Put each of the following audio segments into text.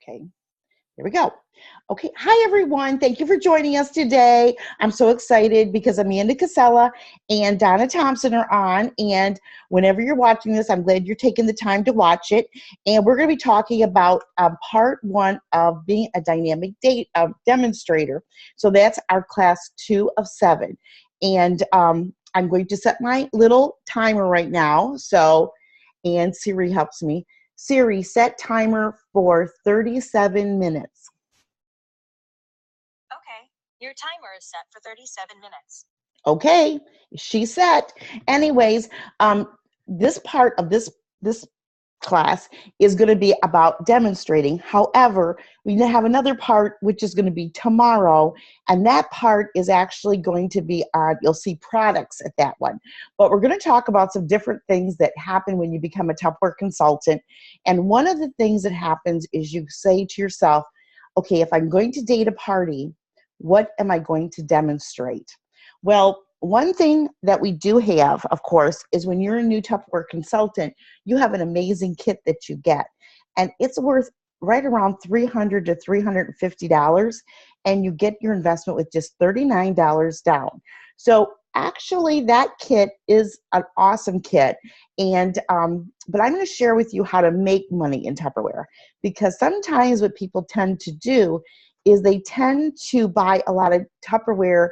Okay. Here we go. Okay. Hi, everyone. Thank you for joining us today. I'm so excited because Amanda Casella and Donna Thompson are on. And whenever you're watching this, I'm glad you're taking the time to watch it. And we're going to be talking about part one of being a dynamic demonstrator. So that's our class 2 of 7. And I'm going to set my little timer right now. And Siri helps me. Siri, set timer for 37 minutes. Okay, your timer is set for 37 minutes. Okay, she's set. Anyways, this part of this class is going to be about demonstrating. However, we have another part which is going to be tomorrow, and that part is actually going to be on, you'll see products at that one. But we're going to talk about some different things that happen when you become a Tupperware consultant. And one of the things that happens is you say to yourself, okay, if I'm going to date a party, what am I going to demonstrate? Well, one thing that we do have, of course, is when you're a new Tupperware consultant, you have an amazing kit that you get. And it's worth right around $300 to $350, and you get your investment with just $39 down. So actually, that kit is an awesome kit. And but I'm going to share with you how to make money in Tupperware, because sometimes what people tend to do is they tend to buy a lot of Tupperware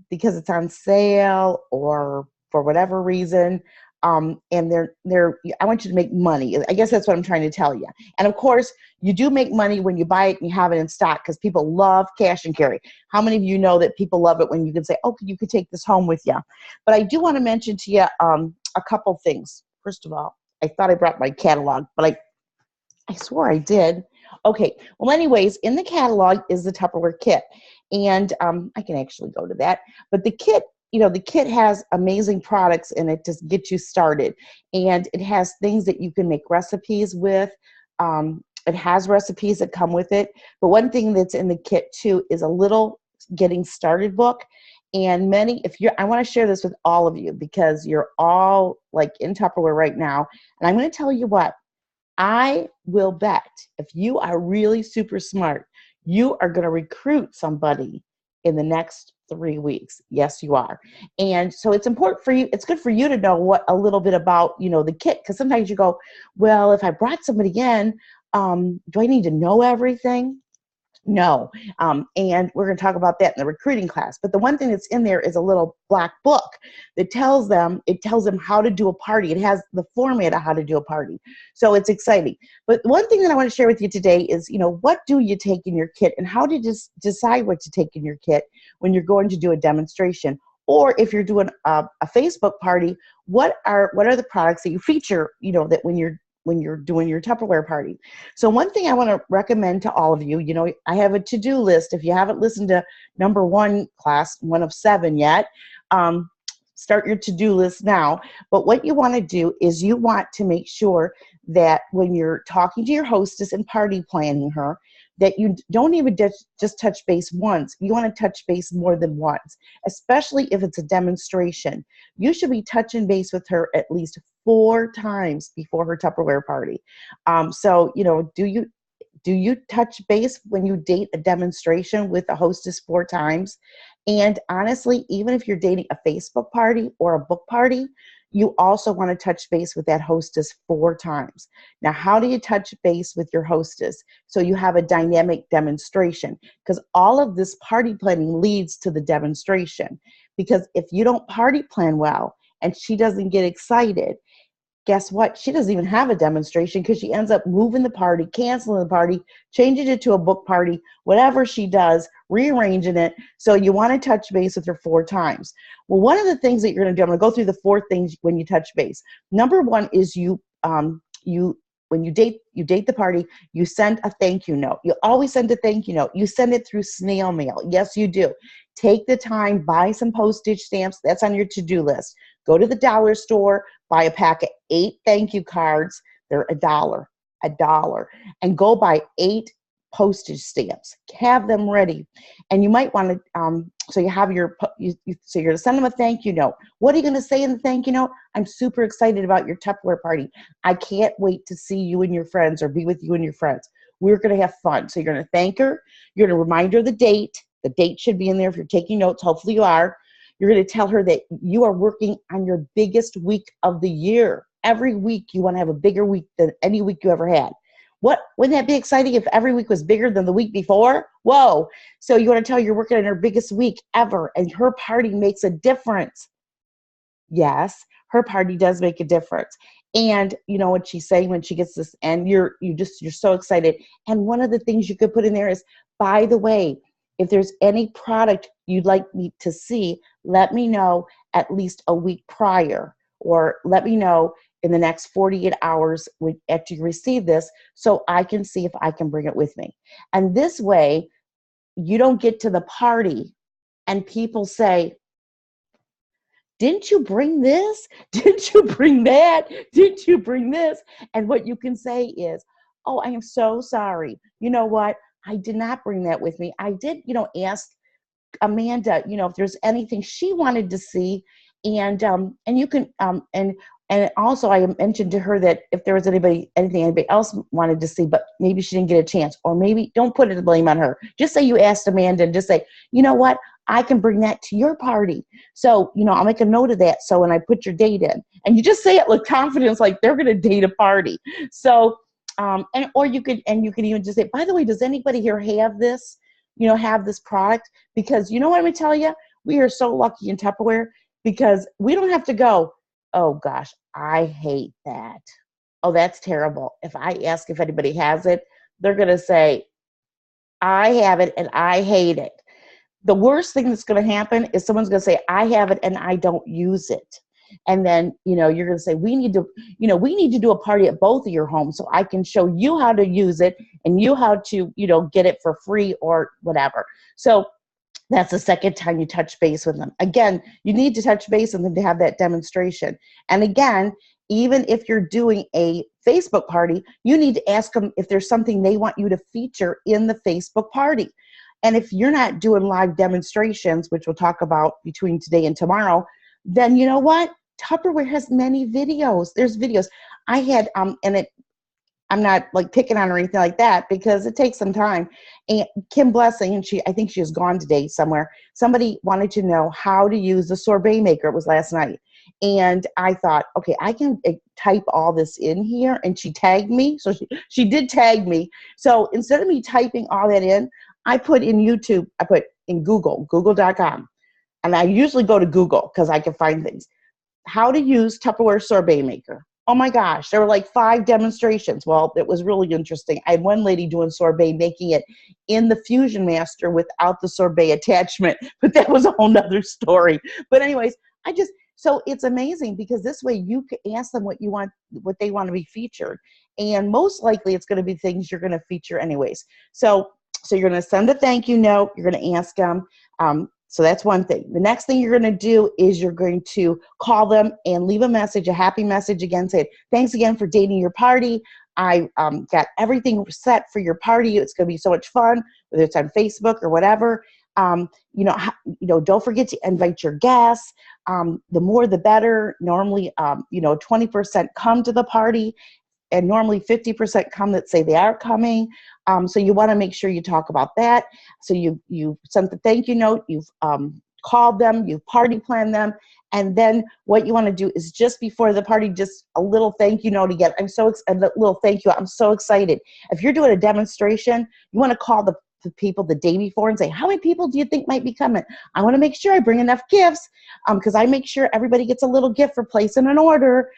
because it's on sale or for whatever reason, and I want you to make money. I guess that's what I'm trying to tell you. And of course, you do make money when you buy it and you have it in stock, because people love cash and carry. How many of you know that people love it when you can say, oh, you could take this home with you? But I do want to mention to you a couple things. First of all, I thought I brought my catalog, but I swore I did. Okay, well, anyways, in the catalog is the Tupperware kit. And I can actually go to that. But the kit, the kit has amazing products in it to get you started. And it has things that you can make recipes with. It has recipes that come with it. But one thing that's in the kit, too, is a little getting started book. And I want to share this with all of you, because you're all like in Tupperware right now. And I'm going to tell you what. I will bet if you are really super smart, you are going to recruit somebody in the next 3 weeks. Yes, you are. And so it's important for you. It's good for you to know a little bit about, the kit, because sometimes you go, well, if I brought somebody in, do I need to know everything? No. And we're going to talk about that in the recruiting class. But the one thing that's in there is a little black book that tells them how to do a party. It has the format of how to do a party. So it's exciting. But one thing that I want to share with you today is, what do you take in your kit, and how do you decide what to take in your kit when you're going to do a demonstration? Or if you're doing a Facebook party, what are the products that you feature, that when you're doing your Tupperware party. So one thing I want to recommend to all of you, I have a to-do list. If you haven't listened to number 1 class, 1 of 7 yet, start your to-do list now. But what you want to do is you want to make sure that when you're talking to your hostess and party planning her, that you don't even just touch base once. You want to touch base more than once, especially if it's a demonstration. You should be touching base with her at least 4 times before her Tupperware party. So, do you touch base when you date a demonstration with a hostess 4 times? And honestly, even if you're dating a Facebook party or a book party, you also want to touch base with that hostess 4 times. Now, how do you touch base with your hostess? So you have a dynamic demonstration, because all of this party planning leads to the demonstration. Because if you don't party plan well and she doesn't get excited, guess what? She doesn't even have a demonstration, because she ends up moving the party, canceling the party, changing it to a book party, whatever she does, rearranging it. So you want to touch base with her 4 times. Well, one of the things that you're going to do, I'm going to go through the 4 things when you touch base. Number 1 is when you date the party, you send a thank you note. You always send a thank you note. You send it through snail mail. Yes, you do. Take the time, buy some postage stamps. That's on your to-do list. Go to the dollar store, buy a pack of 8 thank you cards. They're $1, and go buy 8 postage stamps. Have them ready. And you might want to, so you have so you're going to send them a thank you note. What are you going to say in the thank you note? I'm super excited about your Tupperware party. I can't wait to see you and your friends, or be with you and your friends. we're going to have fun. So you're going to thank her. You're going to remind her the date. The date should be in there if you're taking notes. Hopefully you are. You're going to tell her that you are working on your biggest week of the year. Every week you want to have a bigger week than any week you ever had. Wouldn't that be exciting if every week was bigger than the week before? Whoa. So you want to tell her you're working on her biggest week ever, and her party makes a difference. Yes, her party does make a difference. And you know what she's saying when she gets this, and you're so excited. And one of the things you could put in there is, by the way, if there's any product you'd like me to see, let me know at least a week prior, or let me know in the next 48 hours after you receive this, so I can see if I can bring it with me. And this way, you don't get to the party and people say, didn't you bring this? Didn't you bring that? Didn't you bring this? And what you can say is, oh, I am so sorry. You know what? I did not bring that with me. I did, ask Amanda, if there's anything she wanted to see, and you can, and also I mentioned to her that if there was anything anybody else wanted to see, but maybe she didn't get a chance, or maybe don't put the blame on her. Just say you asked Amanda, and just say, you know what? I can bring that to your party. So, I'll make a note of that. So when I put your date in, and you just say it with confidence, like they're going to date a party. So, you could even just say, by the way, does anybody here have this, have this product? Because you know what I'm going to tell you? We are so lucky in Tupperware, because we don't have to go, oh gosh, I hate that. Oh, that's terrible. If I ask if anybody has it, they're going to say, I have it and I hate it. The worst thing that's going to happen is someone's going to say, I have it and I don't use it. And then, you're going to say, we need to do a party at both of your homes so I can show you how to use it and you how to, get it for free or whatever. So that's the second time you touch base with them. Again, you need to touch base with them to have that demonstration. And again, even if you're doing a Facebook party, you need to ask them if there's something they want you to feature in the Facebook party. And if you're not doing live demonstrations, which we'll talk about between today and tomorrow, then you know what? Tupperware has many videos. There's videos. I had, I'm not like picking on or anything like that, because it takes some time. And Kim Blessing, and I think she is gone today somewhere. Somebody wanted to know how to use the sorbet maker. It was last night. And I thought, okay, I can type all this in here. And she tagged me. So she did tag me. So instead of me typing all that in, I put in YouTube, I put in google.com. And I usually go to Google because I can find things. How to use Tupperware sorbet maker. Oh my gosh, there were like 5 demonstrations. Well, it was really interesting. I had one lady doing sorbet, making it in the Fusion Master without the sorbet attachment, but that was a whole nother story. But anyways, so it's amazing, because this way you can ask them what they want to be featured. And most likely it's going to be things you're going to feature anyways. So you're going to send a thank you note. You're going to ask them. So that's one thing. The next thing you're going to do is you're going to call them and leave a message, a happy message again, say, thanks again for dating your party. I got everything set for your party. It's going to be so much fun, whether it's on Facebook or whatever. Don't forget to invite your guests. The more, the better. Normally, 20% come to the party, and normally 50% come that say they are coming. So you want to make sure you talk about that. So you sent the thank you note, you've called them, you've party planned them, and then what you want to do is just before the party, just a little thank you note again. A little thank you. I'm so excited. If you're doing a demonstration, you want to call the people the day before and say, how many people do you think might be coming? I want to make sure I bring enough gifts, because I make sure everybody gets a little gift for placing an order.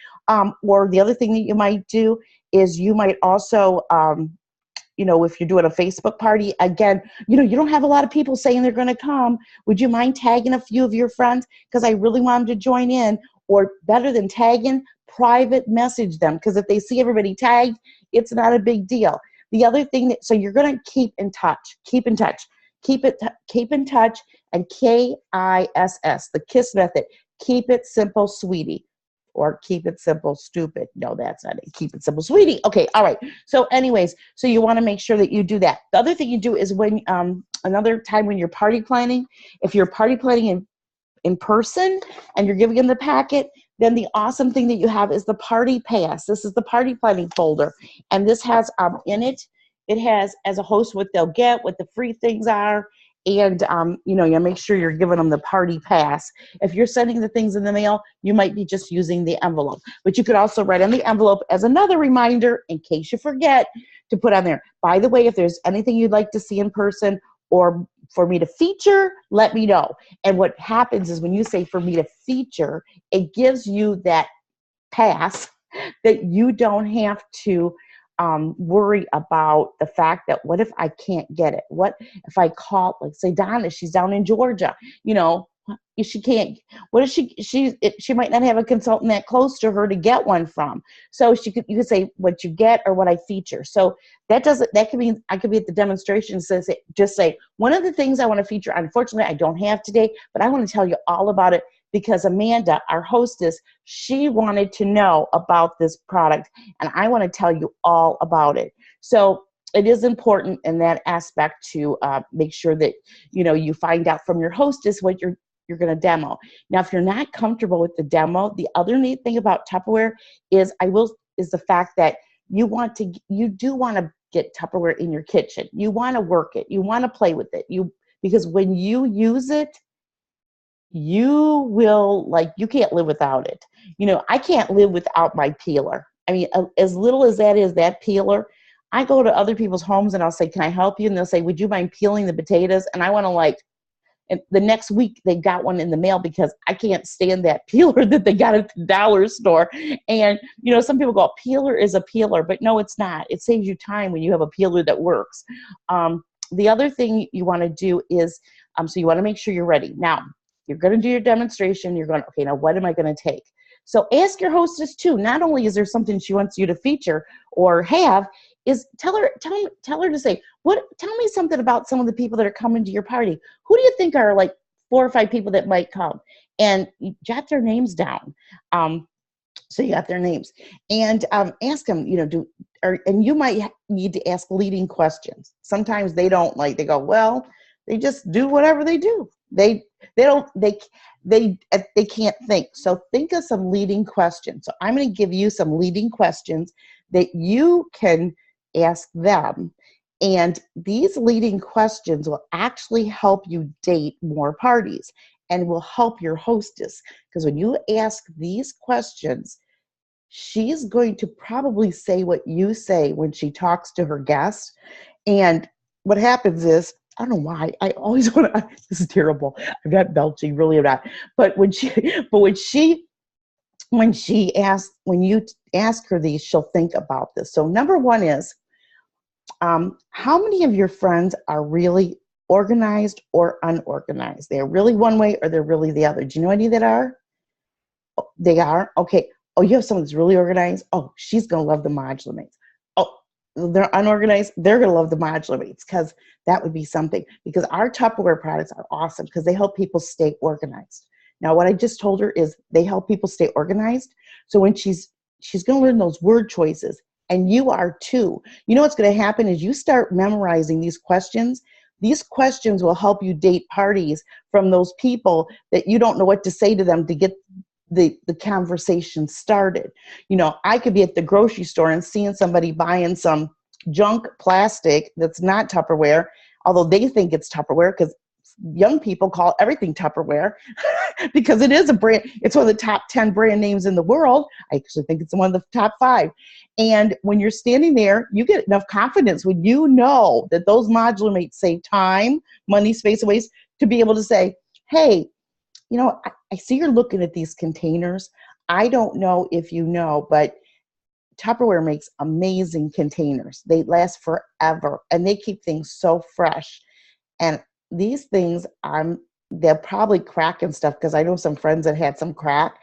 Or the other thing that you might do is you might also, if you're doing a Facebook party, again, you don't have a lot of people saying they're going to come. Would you mind tagging a few of your friends? Because I really want them to join in. Or better than tagging, private message them. Because if they see everybody tagged, it's not a big deal. The other thing so you're going to keep in touch, and KISS, the KISS method. Keep it simple, sweetie. Or keep it simple, stupid. No, that's not it. Keep it simple, sweetie. Okay, all right. So anyways, so you want to make sure that you do that. The other thing you do is when, another time when you're party planning, if you're party planning in person and you're giving them the packet, then the awesome thing that you have is the party pass. This is the party planning folder. And this has in it it has as a host what they'll get, what the free things are, and you make sure you're giving them the party pass. If you're sending the things in the mail, you might be just using the envelope, but you could also write on the envelope as another reminder in case you forget to put on there. By the way, if there's anything you'd like to see in person or for me to feature, let me know. And what happens is when you say for me to feature, it gives you that pass that you don't have to worry about the fact that what if I can't get it? What if I call, like say Donna, she's down in Georgia, she can't, what if she might not have a consultant that close to her to get one from. So you could say what you get or what I feature. So that could mean I could be at the demonstration, just say, one of the things I want to feature, unfortunately I don't have today, but I want to tell you all about it because Amanda, our hostess, she wanted to know about this product and I want to tell you all about it. So it is important in that aspect to make sure that, you find out from your hostess what you're going to demo. Now, if you're not comfortable with the demo, the other neat thing about Tupperware is the fact that you do want to get Tupperware in your kitchen. You want to work it. You want to play with it. Because when you use it, you will, you can't live without it. I can't live without my peeler. I mean, as little as that is, that peeler, I go to other people's homes and I'll say, can I help you? And they'll say, would you mind peeling the potatoes? And I want to and the next week they got one in the mail because I can't stand that peeler that they got at the dollar store. And, some people go, peeler is a peeler, but no, it's not. It saves you time when you have a peeler that works. The other thing you want to do is, so you want to make sure you're ready. Now, you're going to do your demonstration. You're going, okay, now what am I going to take? So ask your hostess too. Not only is there something she wants you to feature or have, is tell her to say, tell me something about some of the people that are coming to your party. Who do you think are 4 or 5 people that might come? And you jot their names down. So you got their names and ask them, and you might need to ask leading questions. Sometimes they don't they go, well, they just do whatever they do. They can't think. So think of some leading questions. So I'm going to give you some leading questions that you can ask them. And these leading questions will actually help you date more parties and will help your hostess. Because when you ask these questions, she's going to probably say what you say when she talks to her guests. And what happens is, I don't know why, I always want to, this is terrible. I'm not belching, really I'm not. But when you ask her these, she'll think about this. So number one is, how many of your friends are really organized or unorganized? They're really one way or they're really the other. Do you know any that are? They are? Okay. Oh, you have someone that's really organized? Oh, she's going to love the modular mates. Oh, they're unorganized? They're going to love the modular mates because that would be something. Because our Tupperware products are awesome because they help people stay organized. Now, what I just told her is they help people stay organized. So when she's going to learn those word choices, and you are too. You know what's going to happen is you start memorizing these questions. These questions will help you date parties from those people that you don't know what to say to them to get the conversation started. I could be at the grocery store and seeing somebody buying some junk plastic that's not Tupperware, although they think it's Tupperware because young people call everything Tupperware because it is a brand. It's one of the top 10 brand names in the world. I actually think it's one of the top 5. And when you're standing there, you get enough confidence when you know that those modular mates save time, money, space, and waste to be able to say, hey, I see you're looking at these containers. I don't know if you know, but Tupperware makes amazing containers. They last forever and they keep things so fresh. And these things, they'll probably crack and stuff because I know some friends that had some crack.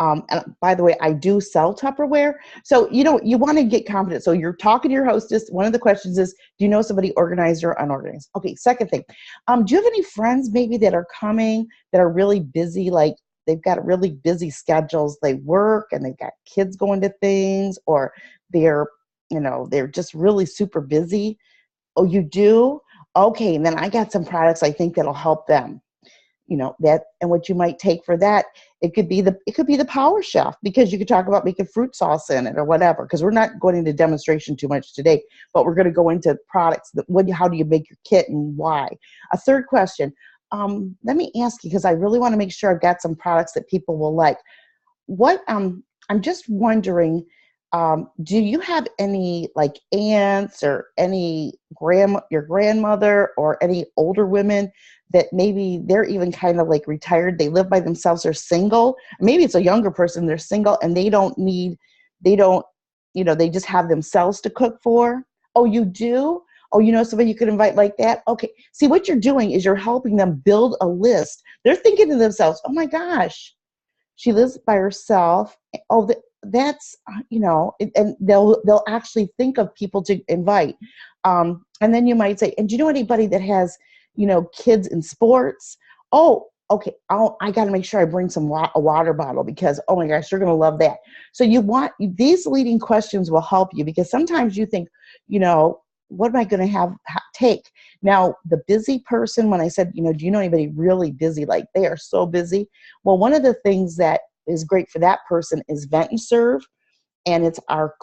And by the way, I do sell Tupperware. So, you want to get confident. So you're talking to your hostess. One of the questions is, do you know somebody organized or unorganized? Okay, second thing. Do you have any friends maybe that are coming that are really busy? They've got really busy schedules. They work and they've got kids going to things, or they're just really super busy. Oh, you do? Okay, and then I got some products I think that'll help them. that, and what you might take for that, it could be the Power Chef, because you could talk about making fruit sauce in it or whatever, because we're not going into demonstration too much today, but we're going to go into products how do you make your kit and why. A third question, let me ask you, because I really want to make sure I've got some products that people will like. I'm just wondering, do you have any like aunts or any your grandmother or any older women that maybe they're even kind of like retired, they live by themselves, or single? Maybe it's a younger person, they're single and they don't, they just have themselves to cook for. Oh, you do? Oh, somebody you could invite like that? Okay. See, what you're doing is you're helping them build a list. They're thinking to themselves, oh my gosh, she lives by herself. Oh, that's, and they'll actually think of people to invite. And then you might say, and do you know anybody that has, kids in sports? Oh, okay. I got to make sure I bring a water bottle, because, oh my gosh, you're going to love that. So these leading questions will help you, because sometimes you think, what am I going to take? Now, the busy person, when I said, do you know anybody really busy? Like they are so busy. Well, one of the things that is great for that person is Vent and Serve. And it's our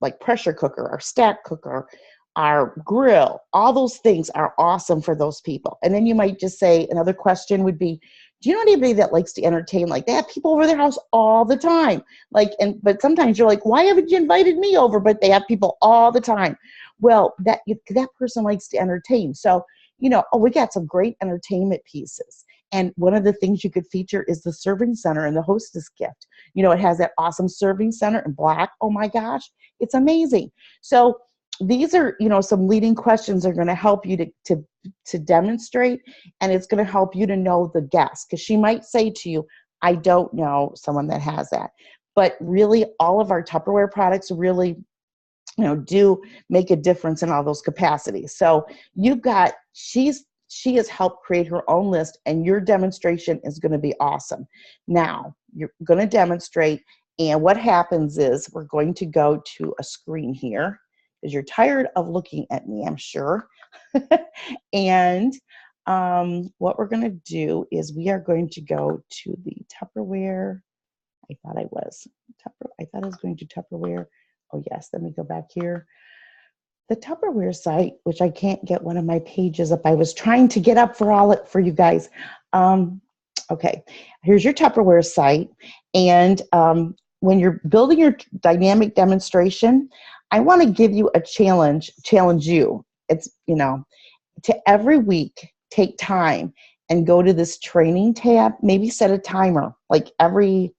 like pressure cooker, our stack cooker, our grill. All those things are awesome for those people. And then you might just say, another question would be, do you know anybody that likes to entertain? Like they have people over their house all the time. But sometimes you're like, why haven't you invited me over? But they have people all the time. Well, that person likes to entertain. So, we got some great entertainment pieces. And one of the things you could feature is the serving center and the hostess gift. It has that awesome serving center in black. Oh my gosh, it's amazing. So these are, some leading questions are going to help you to demonstrate, and it's going to help you to know the guest, because she might say to you, I don't know someone that has that. But really, all of our Tupperware products really, do make a difference in all those capacities. So she has helped create her own list, and your demonstration is going to be awesome. Now, you're going to demonstrate, and what happens is we're going to go to a screen here, because you're tired of looking at me, I'm sure. And what we're going to do is we are going to go to the Tupperware. I thought I was going to Tupperware. Oh yes, let me go back here. The Tupperware site, which I can't get one of my pages up. I was trying to get up for you guys. Okay, here's your Tupperware site. And when you're building your dynamic demonstration, I want to give you a challenge you. It's, to every week, take time and go to this training tab, maybe set a timer, like every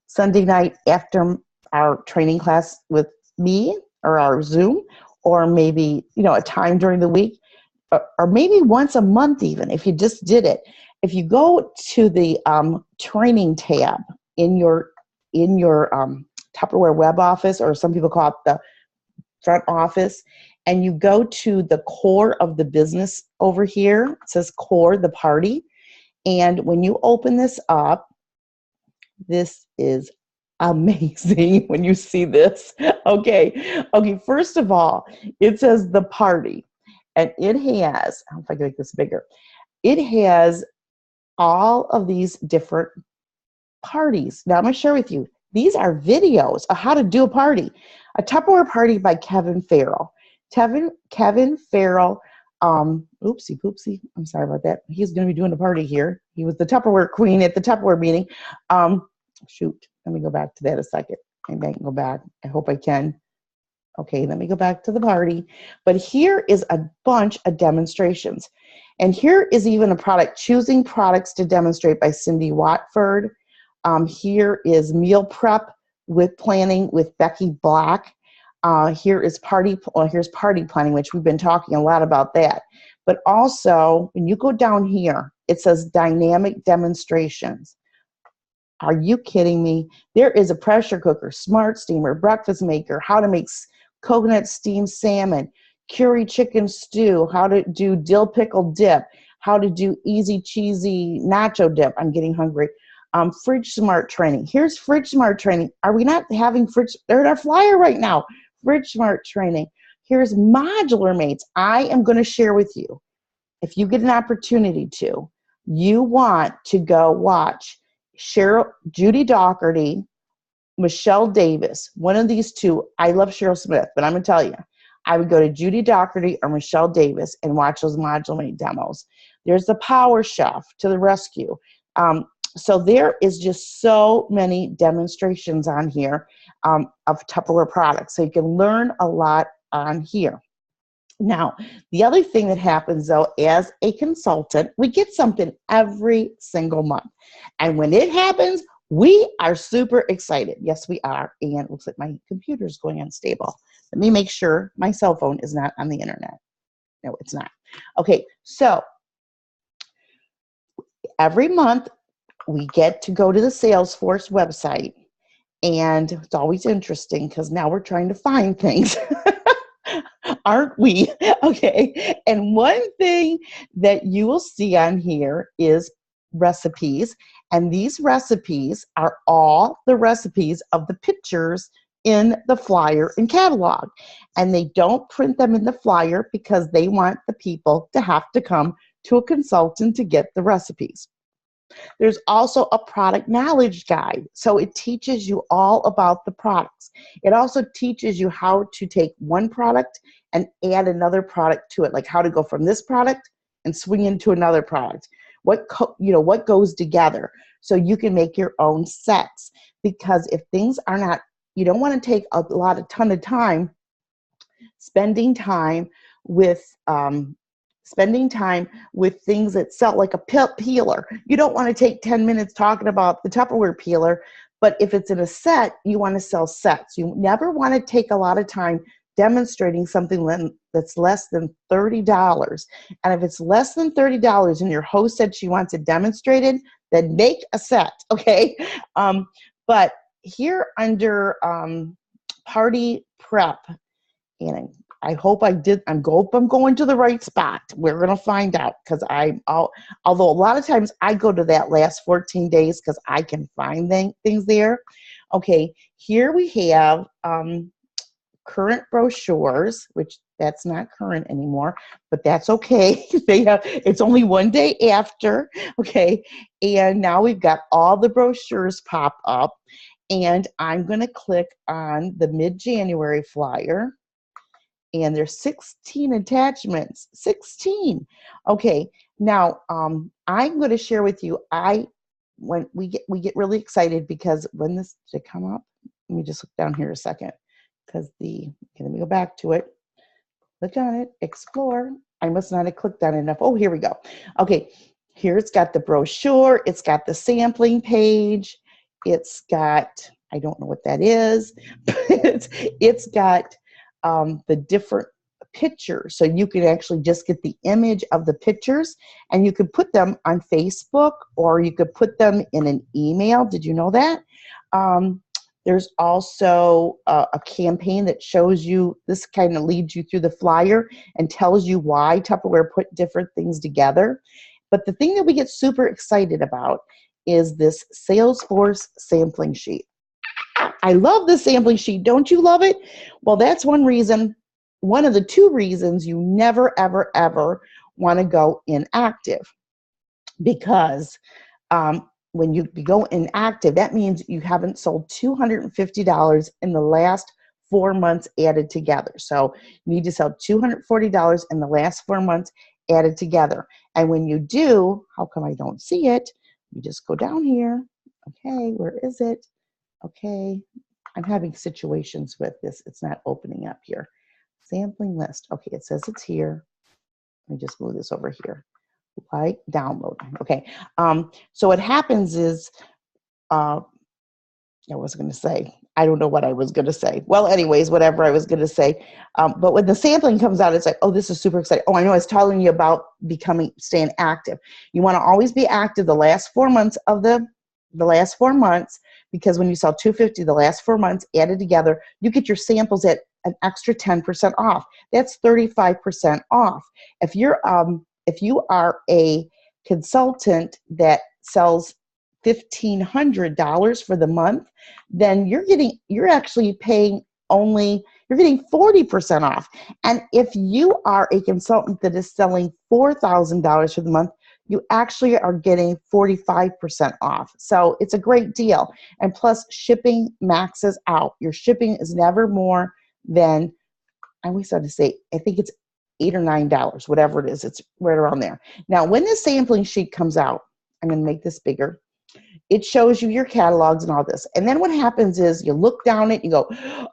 Sunday night after our training class with me or our Zoom, or maybe, a time during the week, or maybe once a month even, if you just did it. If you go to the training tab in your Tupperware web office, or some people call it the front office, and you go to the core of the business over here, it says core, the party. And when you open this up, this is amazing when you see this. Okay, first of all, it says the party, and it has, I don't know if I can make this bigger, it has all of these different parties. Now I'm going to share with you, these are videos of how to do a party. A Tupperware Party by Kevin Farrell. Kevin Farrell, oopsie poopsie, I'm sorry about that. He's going to be doing a party here. He was the Tupperware queen at the Tupperware meeting. Shoot, let me go back to that a second. Maybe I can go back. I hope I can. Okay, let me go back to the party. But here is a bunch of demonstrations. And here is even a product, Choosing Products to Demonstrate by Cindy Watford. Here is Meal Prep with Planning with Becky Black. Here's Party Planning, which we've been talking a lot about that. But also, when you go down here, it says Dynamic Demonstrations. Are you kidding me? There is a pressure cooker, smart steamer, breakfast maker, how to make coconut steamed salmon, curry chicken stew, how to do dill pickle dip, how to do easy cheesy nacho dip. I'm getting hungry. Fridge smart training. Here's fridge smart training. Are we not having fridge? They're in our flyer right now. Fridge smart training. Here's modular mates. I am going to share with you if you get an opportunity to, you want to go watch Judy Dougherty, Michelle Davis, one of these two. I love Cheryl Smith, but I'm going to tell you, I would go to Judy Dougherty or Michelle Davis and watch those Modulate demos. There's the Power Chef to the rescue. So there is just so many demonstrations on here of Tupperware products. So you can learn a lot on here. Now, the other thing that happens, though, as a consultant, we get something every single month. And when it happens, we are super excited. Yes, we are. And it looks like my computer is going unstable. Let me make sure my cell phone is not on the internet. No, it's not. Okay, so every month we get to go to the Salesforce website. And it's always interesting because now we're trying to find things. Aren't we? Okay. And one thing that you will see on here is recipes. And these recipes are all the recipes of the pictures in the flyer and catalog. And they don't print them in the flyer because they want the people to have to come to a consultant to get the recipes. There's also a product knowledge guide. So it teaches you all about the products. It also teaches you how to take one product and add another product to it, like how to go from this product and swing into another product. What goes together so you can make your own sets. Because if things are not, you don't want to take a ton of time spending time with things that sell, like a peeler. You don't want to take 10 minutes talking about the Tupperware peeler, but if it's in a set, you want to sell sets. You never want to take a lot of time demonstrating something that's less than $30. And if it's less than $30 and your host said she wants it demonstrated, then make a set, okay? But here under party prep, and I hope I'm going to the right spot. We're going to find out, because although a lot of times I go to that last 14 days because I can find things there. Okay, here we have current brochures, which that's not current anymore, but that's okay. It's only one day after, okay? And now we've got all the brochures pop up, and I'm going to click on the mid-January flyer. And there's 16 attachments. 16. Okay. Now, I'm going to share with you. When we get really excited because when this did come up. Let me just look down here a second, because let me go back to it. Click on it. Explore. I must not have clicked on it enough. Oh, here we go. Okay. Here it's got the brochure. It's got the sampling page. It's got, I don't know what that is, but it's got the different pictures. So you could actually just get the image of the pictures, and you could put them on Facebook, or you could put them in an email. Did you know that? There's also a campaign that shows you, this kind of leads you through the flyer and tells you why Tupperware put different things together. But the thing that we get super excited about is this Salesforce sampling sheet. I love the sampling sheet. Don't you love it? Well, that's one of the two reasons you never, ever, ever want to go inactive. Because when you go inactive, that means you haven't sold $250 in the last 4 months added together. So you need to sell $240 in the last 4 months added together. And when you do, how come I don't see it? You just go down here. Okay, where is it? Okay, I'm having situations with this. It's not opening up here. Sampling list. Okay, it says it's here. Let me just move this over here. Like download. Okay. So what happens is, I was going to say, I don't know what I was going to say. Well, anyways, whatever I was going to say. But when the sampling comes out, it's like, oh, this is super exciting. Oh, I know I was telling you about staying active. You want to always be active the last 4 months of the last 4 months, because when you sell $250 the last 4 months added together, you get your samples at an extra 10% off. That's 35% off. If you are a consultant that sells $1,500 for the month, then you're actually paying only you're getting 40% off. And if you are a consultant that is selling $4,000 for the month, you actually are getting 45% off. So it's a great deal. And plus, shipping maxes out. Your shipping is never more than, I always have to say, I think it's $8 or $9, whatever it is. It's right around there. Now, when this sampling sheet comes out, I'm going to make this bigger. It shows you your catalogs and all this. And then what happens is you look down it, you go,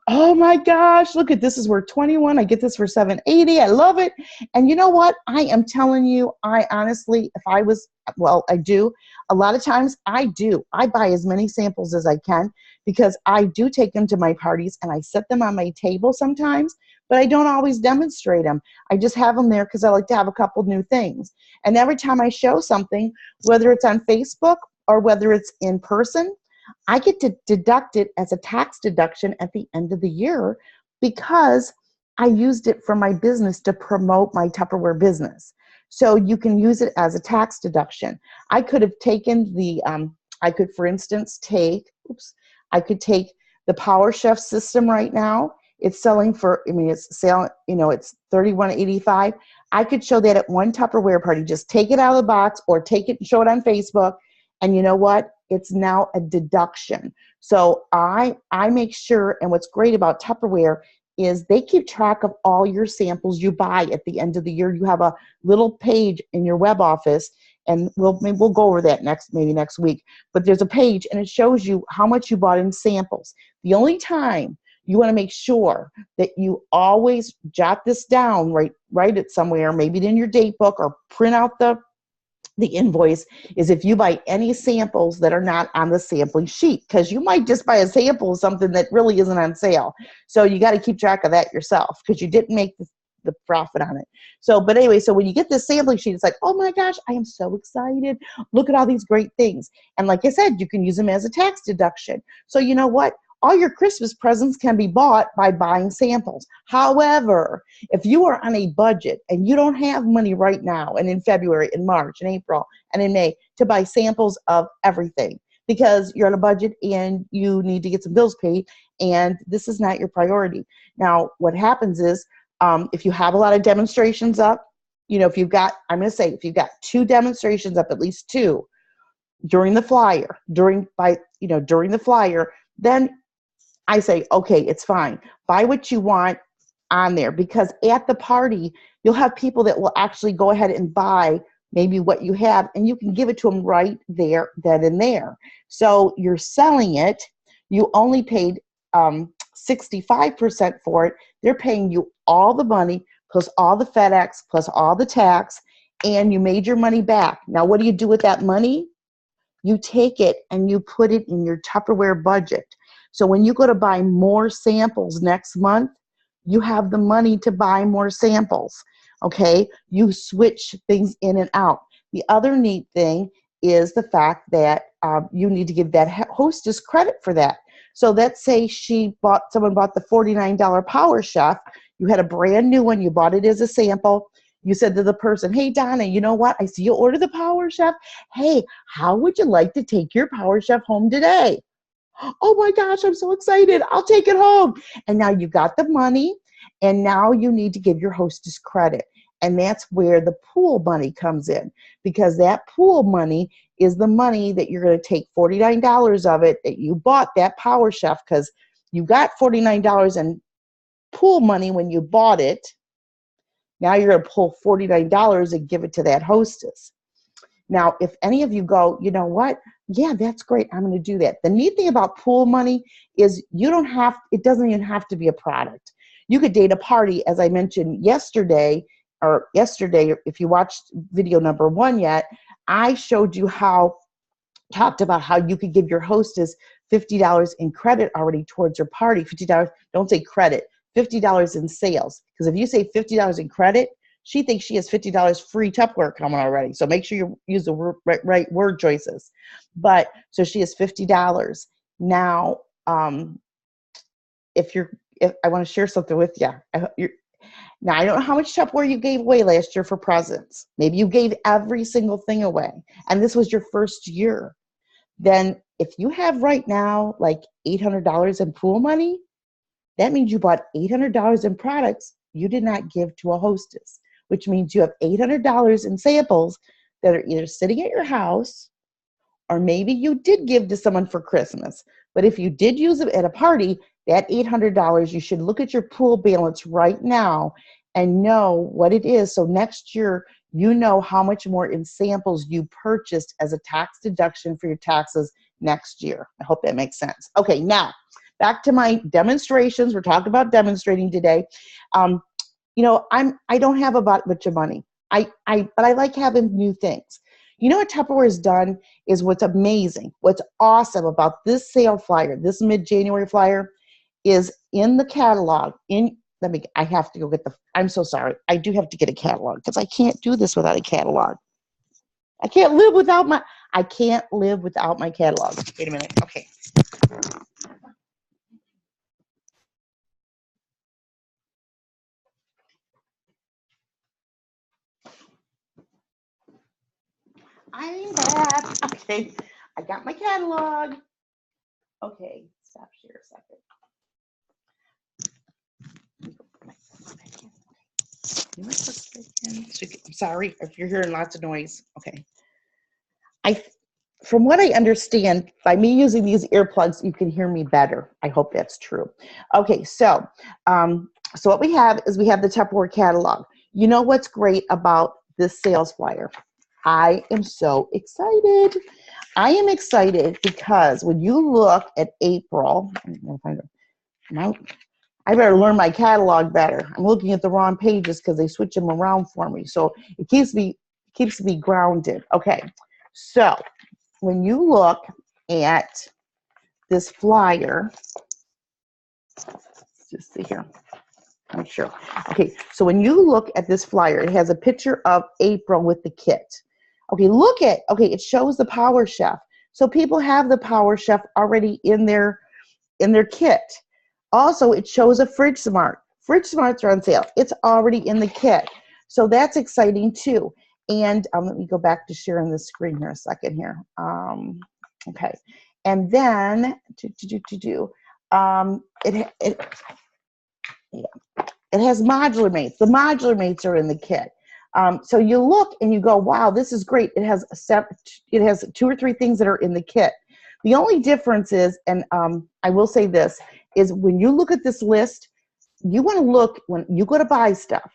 oh my gosh, look at this is worth 21. I get this for $7.80. I love it. And you know what? I am telling you, I honestly, if I was, well, I do. A lot of times I do. I buy as many samples as I can because I do take them to my parties and I set them on my table sometimes, but I don't always demonstrate them. I just have them there because I like to have a couple new things. And every time I show something, whether it's on Facebook or whether it's in person, I get to deduct it as a tax deduction at the end of the year because I used it for my business to promote my Tupperware business. So you can use it as a tax deduction. I could have taken the, I could, for instance, I could take the Power Chef system right now. It's selling for, it's selling, it's $31.85. I could show that at one Tupperware party. Just take it out of the box or take it and show it on Facebook. And you know what? It's now a deduction. So I make sure, and what's great about Tupperware is they keep track of all your samples you buy at the end of the year. You have a little page in your web office, and we'll go over that maybe next week. But there's a page, and it shows you how much you bought in samples. The only time you want to make sure that you always jot this down, write it somewhere, maybe in your date book or print out the invoice, is if you buy any samples that are not on the sampling sheet, because you might just buy a sample of something that really isn't on sale. So you got to keep track of that yourself because you didn't make the profit on it. So, but anyway, so when you get this sampling sheet, it's like, oh my gosh, I am so excited. Look at all these great things. And like I said, you can use them as a tax deduction. So you know what? All your Christmas presents can be bought by buying samples. However, if you are on a budget and you don't have money right now and in February, in March, in April, and in May to buy samples of everything because you're on a budget and you need to get some bills paid and this is not your priority. Now, what happens is if you have a lot of demonstrations up, if you've got, if you've got 2 demonstrations up, at least 2 during the flyer, during the flyer, then I say, okay, it's fine. Buy what you want on there because at the party, you'll have people that will actually go ahead and buy maybe what you have and you can give it to them right there, then and there. So you're selling it. You only paid 65% for it. They're paying you all the money plus all the FedEx plus all the tax and you made your money back. Now, what do you do with that money? You take it and you put it in your Tupperware budget. So when you go to buy more samples next month, you have the money to buy more samples, okay? You switch things in and out. The other neat thing is the fact that you need to give that hostess credit for that. So let's say someone bought the $49 Power Chef. You had a brand new one. You bought it as a sample. You said to the person, hey, Donna, you know what? I see you order the Power Chef. Hey, how would you like to take your Power Chef home today? Oh my gosh, I'm so excited. I'll take it home. And now you got the money and now you need to give your hostess credit. And that's where the pool money comes in because that pool money is the money that you're going to take $49 of it that you bought that Power Chef because you got $49 in pool money when you bought it. Now you're going to pull $49 and give it to that hostess. Now, if any of you go, you know what? Yeah, that's great. I'm going to do that. The neat thing about pool money is it doesn't even have to be a product. You could date a party, as I mentioned yesterday, if you watched video number 1 yet, I showed you talked about how you could give your hostess $50 in credit already towards your party. $50, don't say credit, $50 in sales. Because if you say $50 in credit, she thinks she has $50 free Tupperware coming already. So make sure you use the right word choices. But so she has $50. Now, if I want to share something with you. Now, I don't know how much Tupperware you gave away last year for presents. Maybe you gave every single thing away. And this was your first year. Then if you have right now like $800 in pool money, That means you bought $800 in products you did not give to a hostess, which means you have $800 in samples that are either sitting at your house or maybe you did give to someone for Christmas. But if you did use it at a party, that $800, you should look at your pool balance right now and know what it is. So next year, you know how much more in samples you purchased as a tax deduction for your taxes next year. I hope that makes sense. Okay, now back to my demonstrations. We're talking about demonstrating today. You know, I don't have a bunch of money. But I like having new things. You know what Tupperware has done is what's amazing, what's awesome about this sale flyer, this mid-January flyer, is in the catalog. I have to go get I'm so sorry. I do have to get a catalog because I can't do this without a catalog. I can't live without my catalog. Wait a minute. Okay. I'm back. Okay. I got my catalog. Okay. Stop share a second. I'm sorry if you're hearing lots of noise. Okay. From what I understand, by me using these earplugs, you can hear me better. I hope that's true. Okay, so what we have is we have the Tupperware catalog. You know what's great about this sales flyer? I am so excited. I am excited because when you look at April, I'm gonna find it. I better learn my catalog better. I'm looking at the wrong pages because they switch them around for me. So it keeps me grounded. Okay, so when you look at this flyer, let's just see here. I'm sure. Okay, so when you look at this flyer, it has a picture of April with the kit. Okay, it shows the Power Chef. So people have the Power Chef already in their kit. Also, it shows a Fridge Smart. Fridge Smarts are on sale. It's already in the kit. So that's exciting too. And let me go back to sharing the screen here a second here. Okay. And then, it has modular mates. The modular mates are in the kit. So you look and you go, wow, this is great. It has 2 or 3 things that are in the kit. The only difference is, and I will say this, is when you look at this list, you want to look, when you go to buy stuff,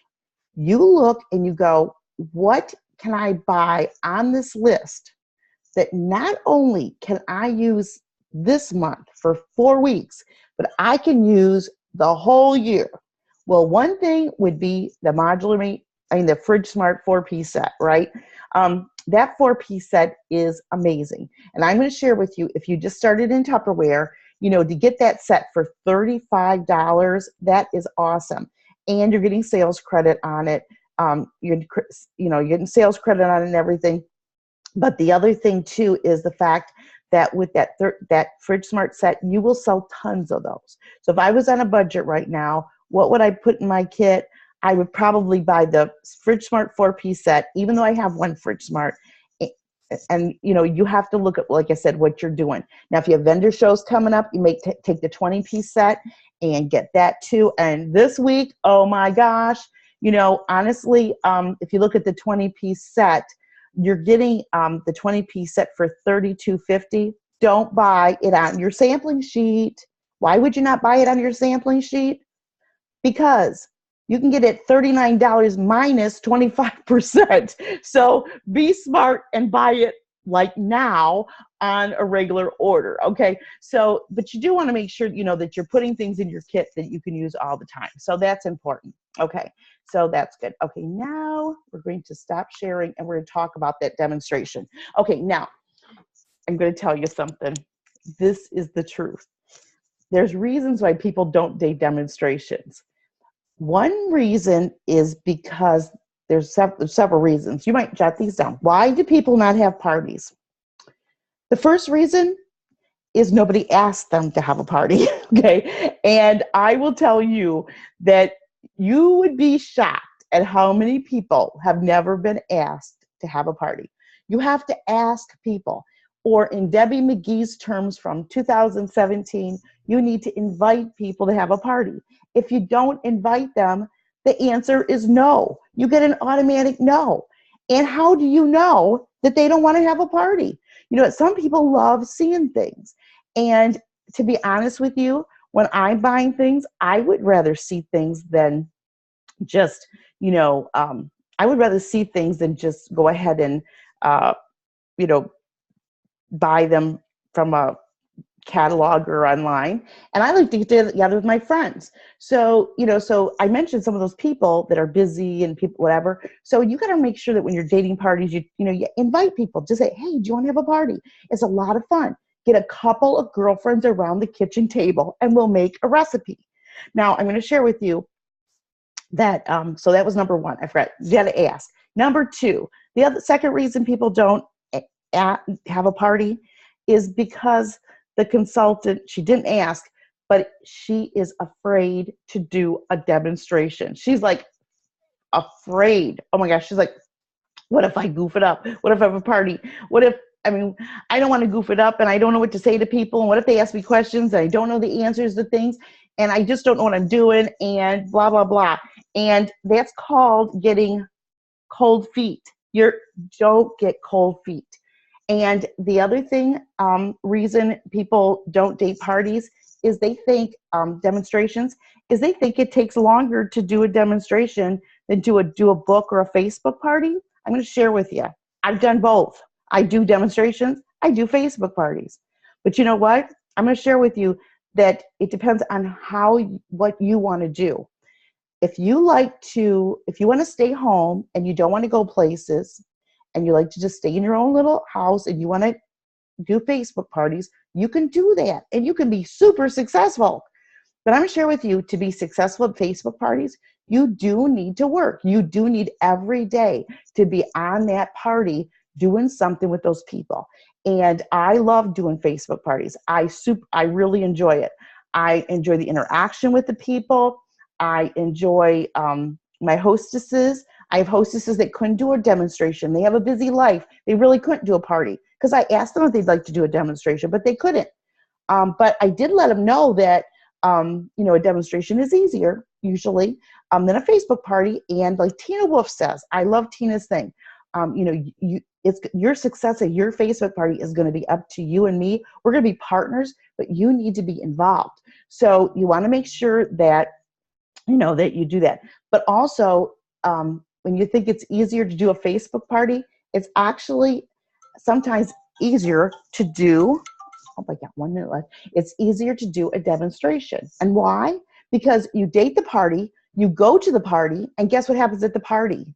you look and you go, what can I buy on this list that not only can I use this month for 4 weeks, but I can use the whole year? Well, one thing would be the the Fridge Smart 4-piece set, right? That 4-piece set is amazing. And I'm going to share with you, if you just started in Tupperware, you know, to get that set for $35, that is awesome. And you're getting sales credit on it. You're getting sales credit on it and everything. But the other thing too is the fact that with that Fridge Smart set, you will sell tons of those. So if I was on a budget right now, what would I put in my kit? I would probably buy the Fridge Smart 4-piece set, even though I have one Fridge Smart. And you know, you have to look at, like I said, what you're doing. Now, if you have vendor shows coming up, you may take the 20-piece set and get that too. And this week, oh my gosh, you know, honestly, if you look at the 20-piece set, you're getting the 20-piece set for $32.50. Don't buy it on your sampling sheet. Why would you not buy it on your sampling sheet? Because you can get it $39 minus 25%. So be smart and buy it like now on a regular order, okay? So, but you do want to make sure, you know, that you're putting things in your kit that you can use all the time. So that's important. Okay, so that's good. Okay, now we're going to stop sharing and we're going to talk about that demonstration. Okay, now I'm going to tell you something. This is the truth. There's reasons why people don't do demonstrations. One reason is because there's several reasons. You might jot these down. Why do people not have parties? The first reason is nobody asked them to have a party, okay? And I will tell you that you would be shocked at how many people have never been asked to have a party. You have to ask people. or in Debbie McGee's terms from 2017, you need to invite people to have a party. If you don't invite them, the answer is no. You get an automatic no. And how do you know that they don't want to have a party? You know, some people love seeing things. And to be honest with you, when I'm buying things, I would rather see things than just, I would rather see things than just go ahead and, you know, buy them from a catalog or online. And I like to get together with my friends. So, so I mentioned some of those people that are busy and people, whatever. So you got to make sure that when you're dating parties, you invite people. Just say, hey, do you want to have a party? It's a lot of fun. Get a couple of girlfriends around the kitchen table and we'll make a recipe. Now, I'm going to share with you that, so that was number one. I forgot. You got to ask. Number two, the second reason people don't have a party is because the consultant, she didn't ask, but she is afraid to do a demonstration. She's like afraid. Oh my gosh. She's like, what if I goof it up? What if I have a party? What if, I don't want to goof it up and I don't know what to say to people. And what if they ask me questions and I don't know the answers to things and I just don't know what I'm doing and blah, blah, blah. And that's called getting cold feet. Don't get cold feet. And the other thing, reason people don't date parties is they think demonstrations is they think it takes longer to do a demonstration than do a book or a Facebook party. I'm going to share with you. I've done both. I do demonstrations. I do Facebook parties. But you know what? I'm going to share with you that it depends on what you want to do. If you want to stay home and you don't want to go places and you like to just stay in your own little house and you want to do Facebook parties, you can do that and you can be super successful. But I'm going to share with you, to be successful at Facebook parties, you do need to work. You do need every day to be on that party doing something with those people. And I love doing Facebook parties. I really enjoy it. I enjoy the interaction with the people. I enjoy my hostesses. I have hostesses that couldn't do a demonstration. They have a busy life. They really couldn't do a party because I asked them if they'd like to do a demonstration, but they couldn't. But I did let them know that, a demonstration is easier usually than a Facebook party. And like Tina Wolf says, I love Tina's thing. Your success at your Facebook party is going to be up to you and me. We're going to be partners, but you need to be involved. So you want to make sure that, that you do that. But also, when you think it's easier to do a Facebook party, it's actually sometimes easier to do. Oh, I got 1 minute left. It's easier to do a demonstration. And why? Because you date the party, you go to the party, and guess what happens at the party?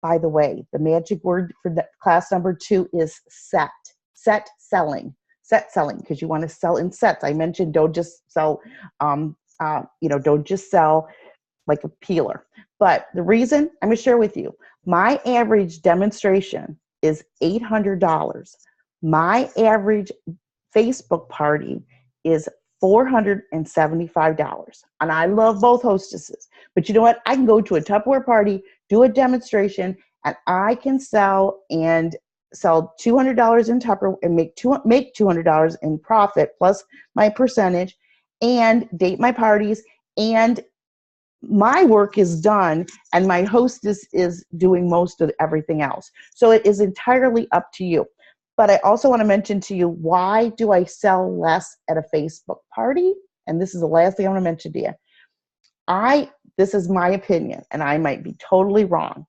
By the way, the magic word for class number 2 is set. Set selling, because you want to sell in sets. I mentioned don't just sell, don't just sell like a peeler. But the reason I'm going to share with you, my average demonstration is $800. My average Facebook party is $475. And I love both hostesses. But you know what? I can go to a Tupperware party, do a demonstration, and I can sell $200 in Tupperware and make $200 in profit plus my percentage and date my parties, and my work is done and my hostess is doing most of everything else. So it is entirely up to you. But I also want to mention to you, why do I sell less at a Facebook party? And this is the last thing I want to mention to you. This is my opinion, and I might be totally wrong.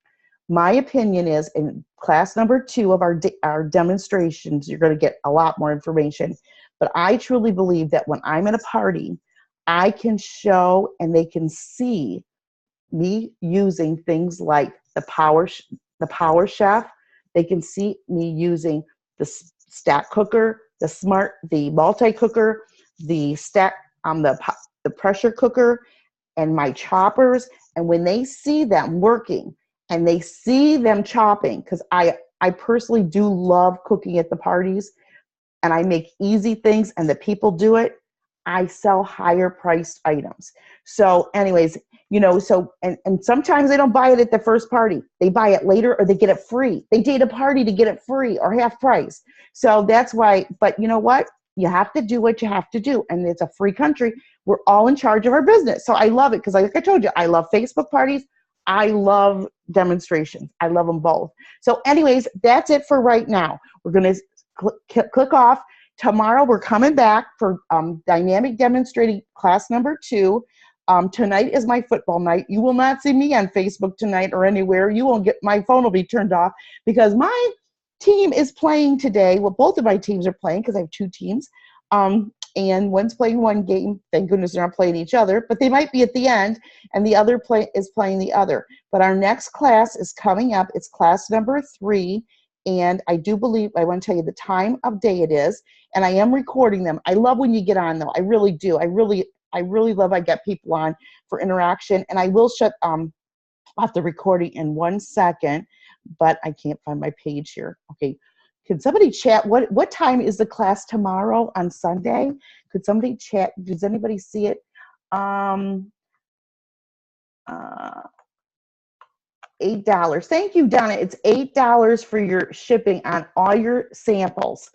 My opinion is, in class number 2 of our demonstrations, you're going to get a lot more information. But I truly believe that when I'm at a party, I can show and they can see me using things like the Power Chef. They can see me using the stack cooker, the multi-cooker, the pressure cooker, and my choppers. And when they see them working and they see them chopping, because I personally do love cooking at the parties, and I make easy things and the people do it, I sell higher priced items. So anyways, So, and sometimes they don't buy it at the first party. They buy it later or they get it free. They date a party to get it free or half price. So that's why, but you know what? You have to do what you have to do. And it's a free country. We're all in charge of our business. So I love it because like I told you, I love Facebook parties. I love demonstrations. I love them both. So anyways, that's it for right now. We're going to click off. Tomorrow we're coming back for dynamic demonstrating class number 2. Tonight is my football night. You will not see me on Facebook tonight or anywhere. You won't get, my phone will be turned off because my team is playing today. Well, both of my teams are playing because I have 2 teams. And one's playing one game. Thank goodness they're not playing each other, but they might be at the end, and the other is playing the other. But our next class is coming up. It's class number 3, and I do believe, I want to tell you the time of day it is, and I am recording them. I love when you get on, though. I really do. I really love I get people on for interaction, and I will shut off the recording in 1 second, but I can't find my page here. Okay. Can somebody chat? What time is the class tomorrow on Sunday? Could somebody chat? Does anybody see it? $8. Thank you, Donna. It's $8 for your shipping on all your samples.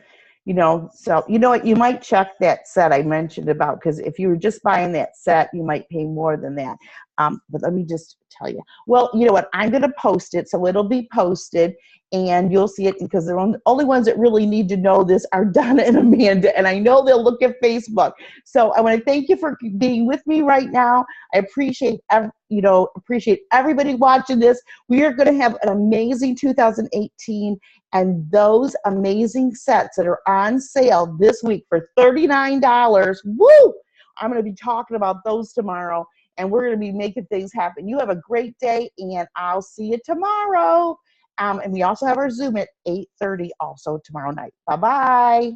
So you know what? You might check that set I mentioned about, because if you were just buying that set, you might pay more than that. But let me just tell you. Well, you know what? I'm going to post it, so it'll be posted, and you'll see it, because the only ones that really need to know this are Donna and Amanda, and I know they'll look at Facebook. So I want to thank you for being with me right now. I appreciate everybody watching this. We are going to have an amazing 2018, and those amazing sets that are on sale this week for $39. Woo! I'm going to be talking about those tomorrow, and we're going to be making things happen. You have a great day, and I'll see you tomorrow. And we also have our Zoom at 8:30 also tomorrow night. Bye-bye.